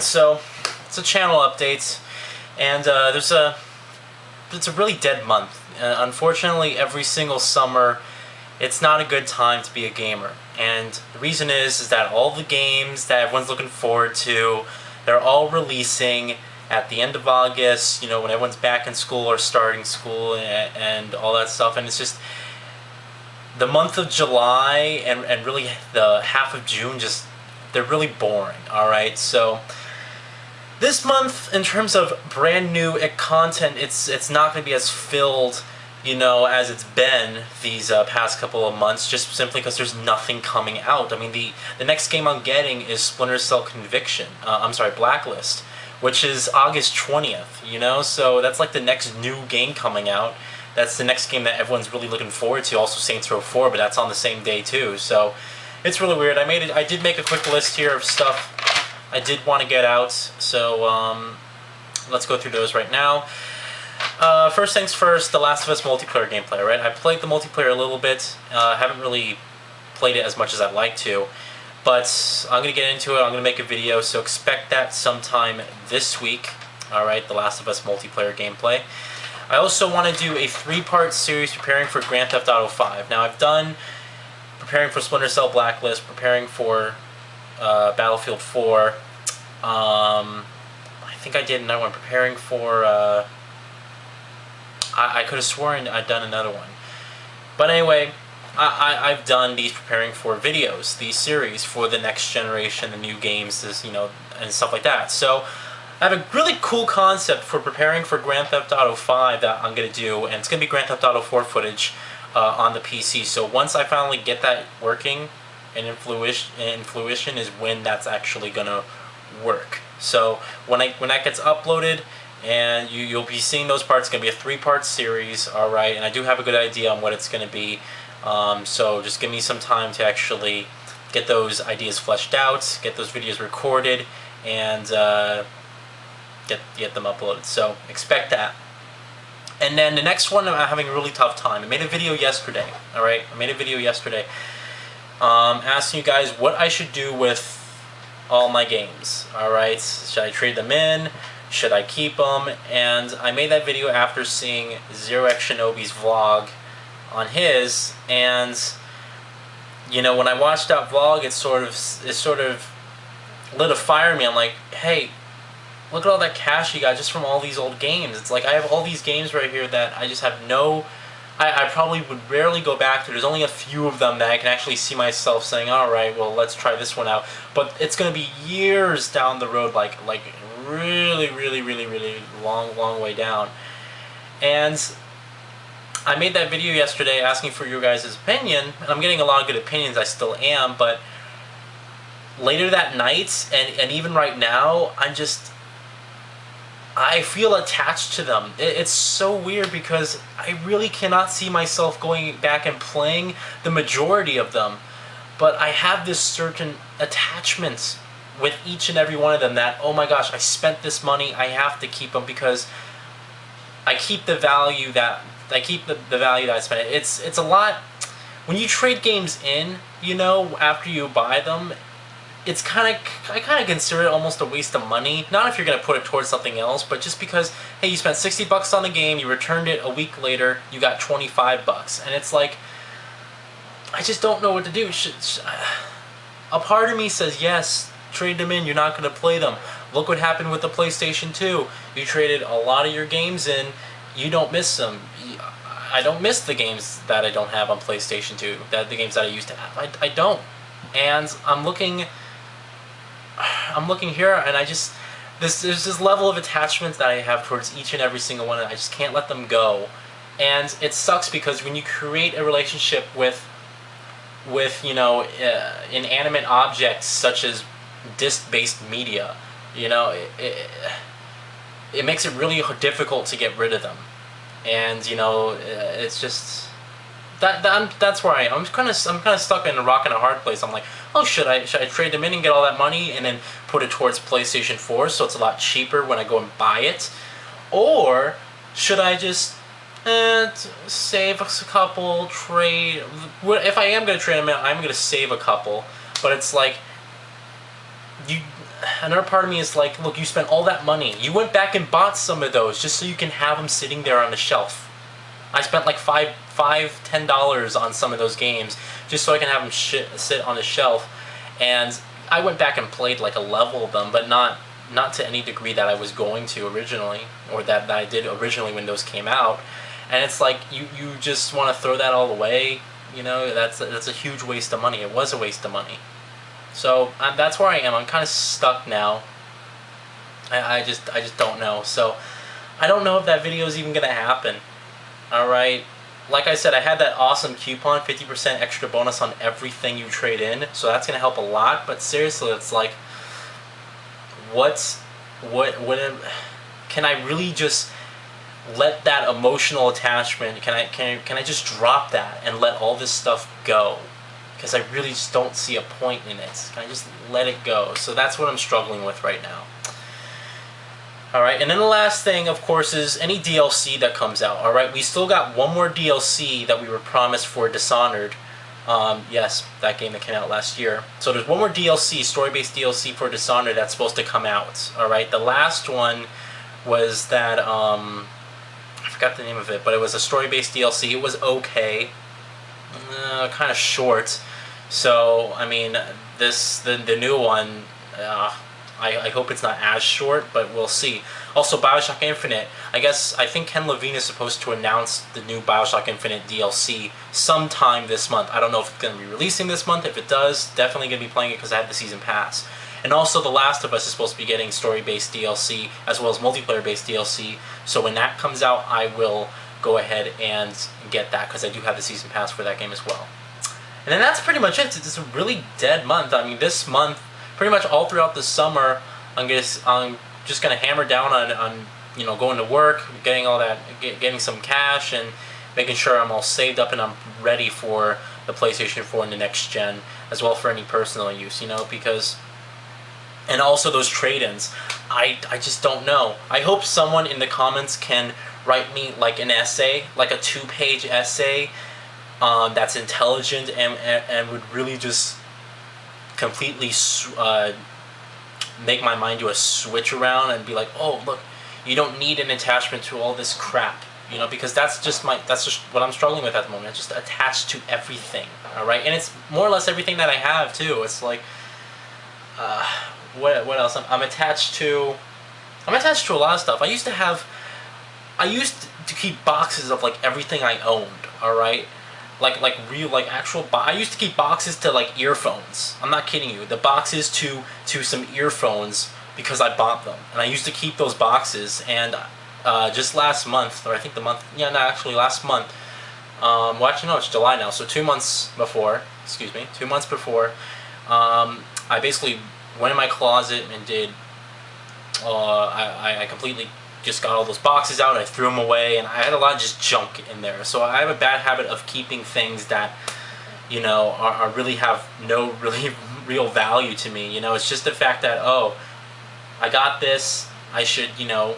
So it's a channel update, and it's a really dead month. Unfortunately, every single summer, it's not a good time to be a gamer. And the reason is that all the games that everyone's looking forward to, they're all releasing at the end of August, you know, when everyone's back in school or starting school and all that stuff. And it's just the month of July and really the half of June, just they're really boring. Alright, so this month, in terms of brand new content, it's not going to be as filled, you know, as it's been these past couple of months, just simply because there's nothing coming out. I mean, the next game I'm getting is Splinter Cell Blacklist, which is August 20th, you know, so that's like the next new game coming out. That's the next game that everyone's really looking forward to. Also Saints Row 4, but that's on the same day too, so it's really weird. I did make a quick list here of stuff I did want to get out, so let's go through those right now. First things first, The Last of Us multiplayer gameplay, right? I played the multiplayer a little bit, haven't really played it as much as I'd like to, but I'm going to get into it, I'm going to make a video, so expect that sometime this week, alright, The Last of Us multiplayer gameplay. I also want to do a 3-part series preparing for Grand Theft Auto 5. Now, I've done preparing for Splinter Cell Blacklist, preparing for Battlefield 4, I think I did another one, preparing for, I could have sworn I'd done another one. But anyway, I've done these preparing for videos, these series for the next generation, the new games, this, you know, and stuff like that. So I have a really cool concept for preparing for Grand Theft Auto 5 that I'm going to do, and it's going to be Grand Theft Auto 4 footage on the PC. So once I finally get that working and in fruition is when that's actually going to work. So when that gets uploaded, and you'll be seeing those parts. It's going to be a 3-part series, alright, and I do have a good idea on what it's going to be, so just give me some time to actually get those ideas fleshed out, get those videos recorded, and get them uploaded, so expect that. And then the next one, I'm having a really tough time. I made a video yesterday, alright, asking you guys what I should do with all my games, alright, should I trade them in? Should I keep them? And I made that video after seeing Zero X Shinobi's vlog on his, and you know, when I watched that vlog, it sort of lit a fire in me. I'm like, hey, look at all that cash you got just from all these old games. It's like I have all these games right here that I just have no, I probably would rarely go back to. There's only a few of them that I can actually see myself saying, alright, well, let's try this one out. But it's going to be years down the road, like really long way down. And I made that video yesterday asking for your guys' opinion, and I'm getting a lot of good opinions, I still am, but later that night, and even right now, I feel attached to them. It's so weird because I really cannot see myself going back and playing the majority of them, but I have this certain attachment with each and every one of them that, oh my gosh, I spent this money, I have to keep them because I keep the value that I spent. It's a lot when you trade games in, you know, after you buy them. I kind of consider it almost a waste of money. Not if you're going to put it towards something else, but just because, hey, you spent $60 on the game, you returned it a week later, you got $25, and it's like, I just don't know what to do. A part of me says yes, trade them in, you're not going to play them. Look what happened with the PlayStation 2. You traded a lot of your games in, you don't miss them. I don't miss the games that I don't have on PlayStation 2, the games that I used to have. I don't. And I'm looking here, and there's this level of attachment that I have towards each and every single one, and I just can't let them go. And it sucks because when you create a relationship with you know, inanimate objects such as disc-based media, you know, it makes it really difficult to get rid of them. And you know, it's just that's where I am. I'm kind of stuck in a rock and a hard place. I'm like, oh, should I trade them in and get all that money and then put it towards PlayStation 4 so it's a lot cheaper when I go and buy it, or should I just save a couple, trade? If I am going to trade them in, I'm going to save a couple. But it's like, another part of me is like, look, you spent all that money. You went back and bought some of those just so you can have them sitting there on the shelf. I spent like $10 on some of those games just so I can have them sit on the shelf. And I went back and played like a level of them, but not to any degree that I was going to originally, or that I did originally when those came out. And it's like, you just want to throw that all away. You know, that's a huge waste of money. It was a waste of money. So that's where I am. I'm kind of stuck now. I just don't know. So I don't know if that video is even gonna happen. All right. Like I said, I had that awesome coupon, 50% extra bonus on everything you trade in. So that's gonna help a lot. But seriously, it's like, what can I really just let that emotional attachment? Can I just drop that and let all this stuff go? Because I really just don't see a point in it. Can I just let it go? So that's what I'm struggling with right now. Alright, and then the last thing, of course, is any DLC that comes out. Alright, we still got one more DLC that we were promised for Dishonored. Yes, that game that came out last year. So there's one more DLC, story-based DLC for Dishonored that's supposed to come out. Alright, the last one was that, I forgot the name of it, but it was a story-based DLC. It was okay. Kind of short. So, I mean, the new one, I hope it's not as short, but we'll see. Also, BioShock Infinite. I think Ken Levine is supposed to announce the new BioShock Infinite DLC sometime this month. I don't know if it's going to be releasing this month. If it does, definitely going to be playing it because I have the Season Pass. And also, The Last of Us is supposed to be getting story-based DLC as well as multiplayer-based DLC. So when that comes out, I will go ahead and get that because I do have the Season Pass for that game as well. And then that's pretty much it. It's a really dead month. I mean, this month, pretty much all throughout the summer, I'm just gonna hammer down on you know, going to work, getting all that, getting some cash, and making sure I'm all saved up and I'm ready for the PlayStation 4 and the next gen, as well for any personal use. You know, because, and also those trade-ins. I just don't know. I hope someone in the comments can write me like an essay, like a 2-page essay that's intelligent and would really just completely make my mind do a switch around and be like, oh, look, you don't need an attachment to all this crap, you know, because that's just what I'm struggling with at the moment. I'm just attached to everything, all right, and it's more or less everything that I have too. It's like, what else? I'm attached to a lot of stuff. I used to keep boxes of like everything I owned, all right. I used to keep boxes to like earphones. I'm not kidding you. The boxes to some earphones because I bought them, and I used to keep those boxes. And just last month, or I think last month. Well, actually no, it's July now. So 2 months before, I basically went in my closet and did. I completely just got all those boxes out and I threw them away, and I had a lot of just junk in there. So I have a bad habit of keeping things that, you know, are really have no real value to me. You know, it's just the fact that, oh, I got this, I should, you know,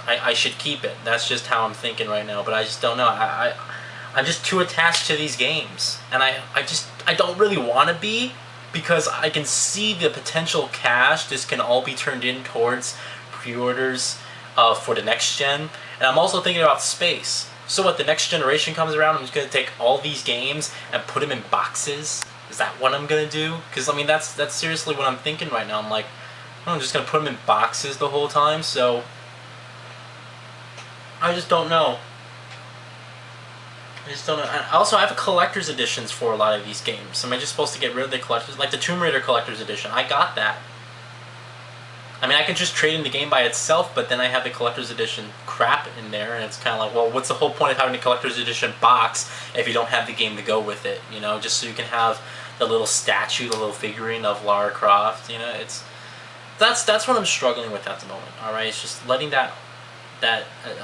I should keep it. That's just how I'm thinking right now. But I just don't know. I'm just too attached to these games, and I don't really want to be, because I can see the potential cash this can all be turned in towards pre-orders for the next gen. And I'm also thinking about space. So what, the next generation comes around, I'm just going to take all these games and put them in boxes? Is that what I'm going to do? Because, I mean, that's seriously what I'm thinking right now. I'm like, I'm just going to put them in boxes the whole time, so I just don't know. Also, I have collector's editions for a lot of these games. Am I just supposed to get rid of the collector's? Like the Tomb Raider collector's edition, I got that. I mean, I can just trade in the game by itself, but then I have the collector's edition crap in there, and it's kind of like, well, what's the whole point of having a collector's edition box if you don't have the game to go with it? You know, just so you can have the little statue, the little figurine of Lara Croft. You know, that's what I'm struggling with at the moment. All right, it's just letting that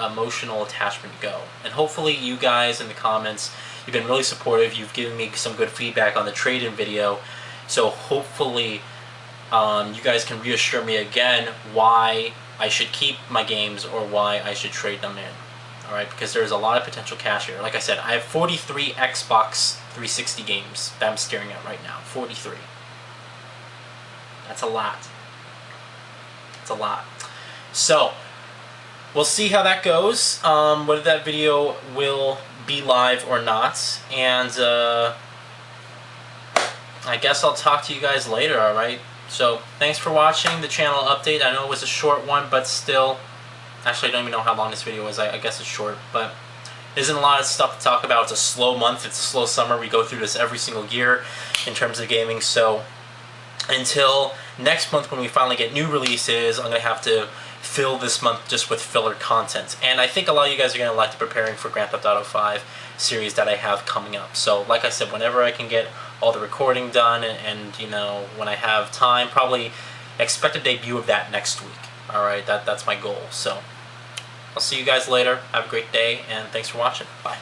emotional attachment go. And hopefully, you guys in the comments, you've been really supportive. You've given me some good feedback on the trade-in video, so hopefully, you guys can reassure me again why I should keep my games or why I should trade them in. Alright, because there's a lot of potential cash here. Like I said, I have 43 Xbox 360 games that I'm staring at right now. 43. That's a lot. It's a lot. So, we'll see how that goes, whether that video will be live or not, and I guess I'll talk to you guys later, alright? So, thanks for watching the channel update. I know it was a short one, but still, actually I don't even know how long this video was. I guess it's short, but there isn't a lot of stuff to talk about. It's a slow month, it's a slow summer. We go through this every single year in terms of gaming, so until next month when we finally get new releases, I'm going to have to fill this month just with filler content. And I think a lot of you guys are going to like the preparing for Grand Theft Auto 5 series that I have coming up. So like I said, whenever I can get all the recording done and you know, when I have time, probably expect a debut of that next week. Alright, that's my goal. So I'll see you guys later. Have a great day, and thanks for watching. Bye.